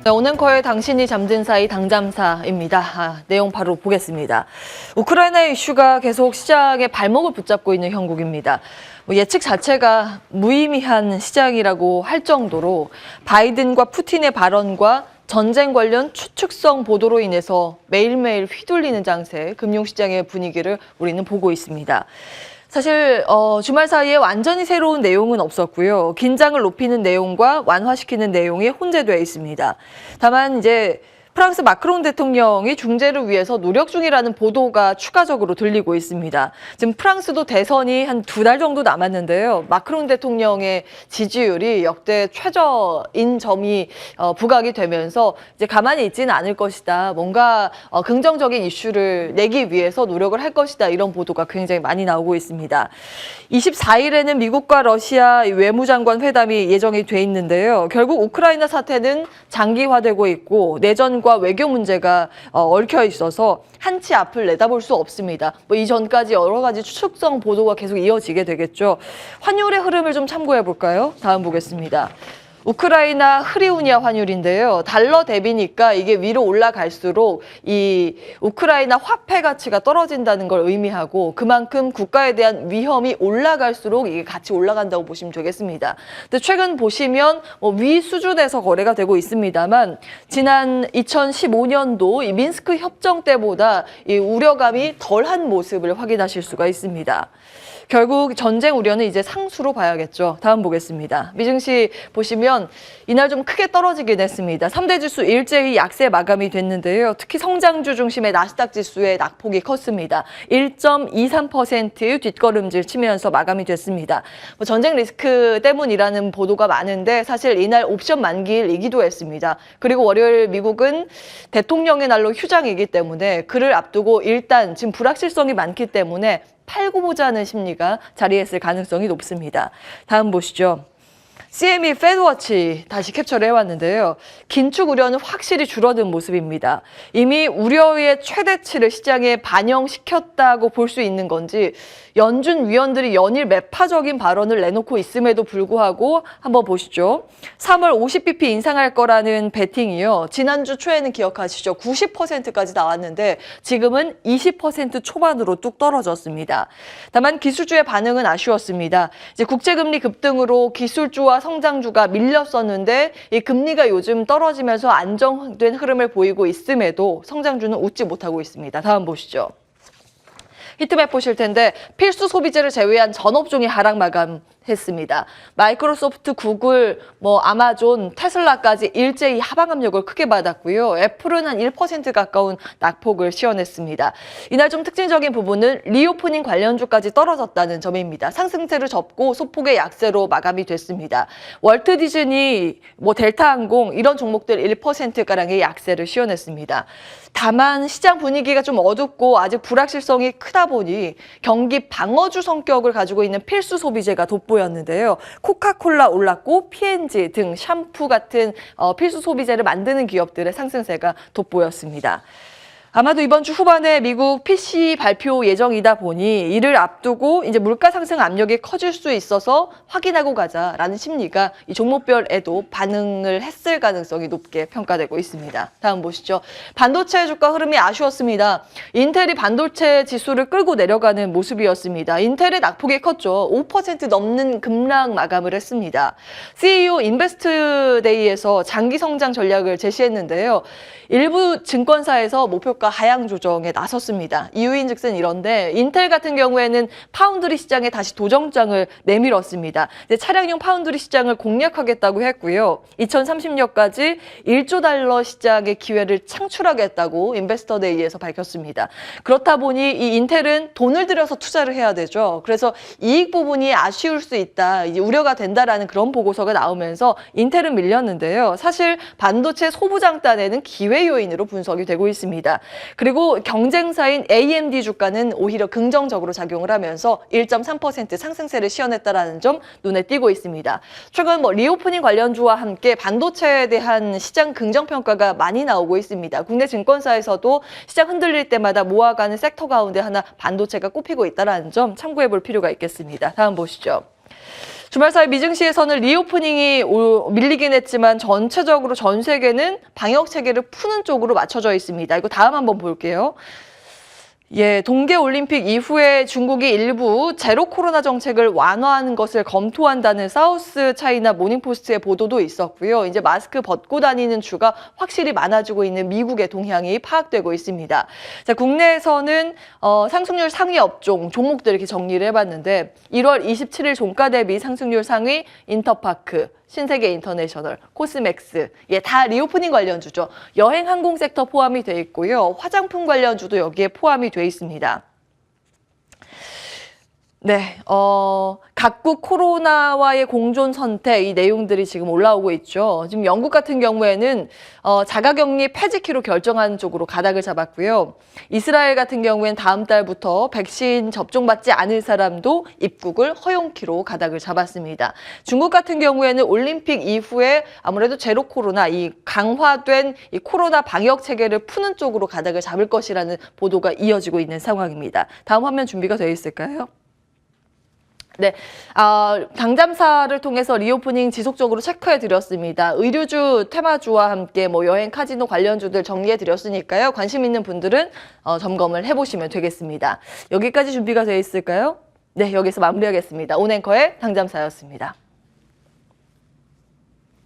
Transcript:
네, 오늘커의 당신이 잠든 사이 당잠사입니다. 내용 바로 보겠습니다. 우크라이나 이슈가 계속 시장의 발목을 붙잡고 있는 형국입니다. 예측 자체가 무의미한 시장이라고 할 정도로 바이든과 푸틴의 발언과 전쟁 관련 추측성 보도로 인해서 매일매일 휘둘리는 장세, 금융시장의 분위기를 우리는 보고 있습니다. 사실 주말 사이에 완전히 새로운 내용은 없었고요. 긴장을 높이는 내용과 완화시키는 내용이 혼재되어 있습니다. 다만 이제 프랑스 마크롱 대통령이 중재를 위해서 노력 중이라는 보도가 추가적으로 들리고 있습니다. 지금 프랑스도 대선이 한 2달 정도 남았는데요. 마크롱 대통령의 지지율이 역대 최저인 점이 부각이 되면서 이제 가만히 있지는 않을 것이다. 뭔가 긍정적인 이슈를 내기 위해서 노력을 할 것이다. 이런 보도가 굉장히 많이 나오고 있습니다. 24일에는 미국과 러시아 외무장관 회담이 예정이 돼 있는데요. 결국 우크라이나 사태는 장기화되고 있고 내전 과 외교 문제가 얽혀 있어서 한치 앞을 내다볼 수 없습니다. 이전까지 여러 가지 추측성 보도가 계속 이어지게 되겠죠. 환율의 흐름을 좀 참고해 볼까요? 다음 보겠습니다. 우크라이나 흐리우냐 환율인데요. 달러 대비니까 이게 위로 올라갈수록 이 우크라이나 화폐 가치가 떨어진다는 걸 의미하고 그만큼 국가에 대한 위험이 올라갈수록 이게 같이 올라간다고 보시면 되겠습니다. 근데 최근 보시면 위 수준에서 거래가 되고 있습니다만 지난 2015년도 이 민스크 협정 때보다 이 우려감이 덜한 모습을 확인하실 수가 있습니다. 결국 전쟁 우려는 이제 상수로 봐야겠죠. 다음 보겠습니다. 미증시 보시면 이날 좀 크게 떨어지긴 했습니다. 3대 지수 일제히 약세 마감이 됐는데요. 특히 성장주 중심의 나스닥 지수의 낙폭이 컸습니다. 1.23%의 뒷걸음질 치면서 마감이 됐습니다. 전쟁 리스크 때문이라는 보도가 많은데 사실 이날 옵션 만기일이기도 했습니다. 그리고 월요일 미국은 대통령의 날로 휴장이기 때문에 그를 앞두고 일단 지금 불확실성이 많기 때문에 팔고 보자는 심리가 자리했을 가능성이 높습니다. 다음 보시죠. CME 페드워치 다시 캡처를 해왔는데요. 긴축 우려는 확실히 줄어든 모습입니다. 이미 우려의 최대치를 시장에 반영시켰다고 볼 수 있는 건지 연준 위원들이 연일 매파적인 발언을 내놓고 있음에도 불구하고 한번 보시죠. 3월 50bp 인상할 거라는 베팅이요. 지난주 초에는 기억하시죠? 90%까지 나왔는데 지금은 20% 초반으로 뚝 떨어졌습니다. 다만 기술주의 반응은 아쉬웠습니다. 이제 국제금리 급등으로 기술주와 성장주가 밀렸었는데 이 금리가 요즘 떨어지면서 안정된 흐름을 보이고 있음에도 성장주는 웃지 못하고 있습니다. 다음 보시죠. 히트맵 보실 텐데 필수 소비재를 제외한 전 업종이 하락 마감했습니다. 마이크로소프트, 구글, 아마존, 테슬라까지 일제히 하방 압력을 크게 받았고요. 애플은 한 1% 가까운 낙폭을 시현했습니다. 이날 좀 특징적인 부분은 리오프닝 관련주까지 떨어졌다는 점입니다. 상승세를 접고 소폭의 약세로 마감이 됐습니다. 월트 디즈니, 델타항공 이런 종목들 1%가량의 약세를 시현했습니다. 다만 시장 분위기가 좀 어둡고 아직 불확실성이 크다 보니 경기 방어주 성격을 가지고 있는 필수 소비재가 돋보였는데요. 코카콜라 올랐고 P&G 등 샴푸 같은 필수 소비재를 만드는 기업들의 상승세가 돋보였습니다. 아마도 이번 주 후반에 미국 PCE 발표 예정이다 보니 이를 앞두고 이제 물가 상승 압력이 커질 수 있어서 확인하고 가자라는 심리가 이 종목별에도 반응을 했을 가능성이 높게 평가되고 있습니다. 다음 보시죠. 반도체 주가 흐름이 아쉬웠습니다. 인텔이 반도체 지수를 끌고 내려가는 모습이었습니다. 인텔의 낙폭이 컸죠. 5% 넘는 급락 마감을 했습니다. CEO 인베스트데이에서 장기 성장 전략을 제시했는데요. 일부 증권사에서 목표가 하향 조정에 나섰습니다. 이유인즉슨 이런데 인텔 같은 경우에는 파운드리 시장에 다시 도전장을 내밀었습니다. 이제 차량용 파운드리 시장을 공략하겠다고 했고요. 2030년까지 1조 달러 시장의 기회를 창출하겠다고 인베스터데이에서 밝혔습니다. 그렇다 보니 이 인텔은 돈을 들여서 투자를 해야 되죠. 그래서 이익 부분이 아쉬울 수 있다, 이제 우려가 된다라는 그런 보고서가 나오면서 인텔은 밀렸는데요. 사실 반도체 소부장단에는 기회 요인으로 분석이 되고 있습니다. 그리고 경쟁사인 AMD 주가는 오히려 긍정적으로 작용을 하면서 1.3% 상승세를 시현했다는 점 눈에 띄고 있습니다. 최근 리오프닝 관련주와 함께 반도체에 대한 시장 긍정평가가 많이 나오고 있습니다. 국내 증권사에서도 시장 흔들릴 때마다 모아가는 섹터 가운데 하나 반도체가 꼽히고 있다는 점 참고해 볼 필요가 있겠습니다. 다음 보시죠. 주말 사이 미증시에서는 리오프닝이 밀리긴 했지만 전체적으로 전 세계는 방역 체계를 푸는 쪽으로 맞춰져 있습니다. 이거 다음 한번 볼게요. 예, 동계올림픽 이후에 중국이 일부 제로 코로나 정책을 완화하는 것을 검토한다는 사우스 차이나 모닝포스트의 보도도 있었고요. 이제 마스크 벗고 다니는 주가 확실히 많아지고 있는 미국의 동향이 파악되고 있습니다. 자, 국내에서는 상승률 상위 업종, 종목들 이렇게 정리를 해봤는데 1월 27일 종가 대비 상승률 상위 인터파크, 신세계 인터내셔널, 코스맥스, 예, 다 리오프닝 관련주죠. 여행 항공 섹터 포함이 돼 있고요. 화장품 관련주도 여기에 포함이 돼 있습니다. 네, 각국 코로나와의 공존 선택 이 내용들이 지금 올라오고 있죠. 지금 영국 같은 경우에는 자가격리 폐지키로 결정하는 쪽으로 가닥을 잡았고요. 이스라엘 같은 경우에는 다음 달부터 백신 접종받지 않을 사람도 입국을 허용키로 가닥을 잡았습니다. 중국 같은 경우에는 올림픽 이후에 아무래도 제로 코로나, 이 강화된 이 코로나 방역 체계를 푸는 쪽으로 가닥을 잡을 것이라는 보도가 이어지고 있는 상황입니다. 다음 화면 준비가 되어 있을까요? 네, 당잠사를 통해서 리오프닝 지속적으로 체크해 드렸습니다. 의류주, 테마주와 함께 여행, 카지노 관련주들 정리해 드렸으니까요. 관심 있는 분들은 점검을 해보시면 되겠습니다. 여기까지 준비가 되어 있을까요? 네, 여기서 마무리하겠습니다. 온앵커의 당잠사였습니다.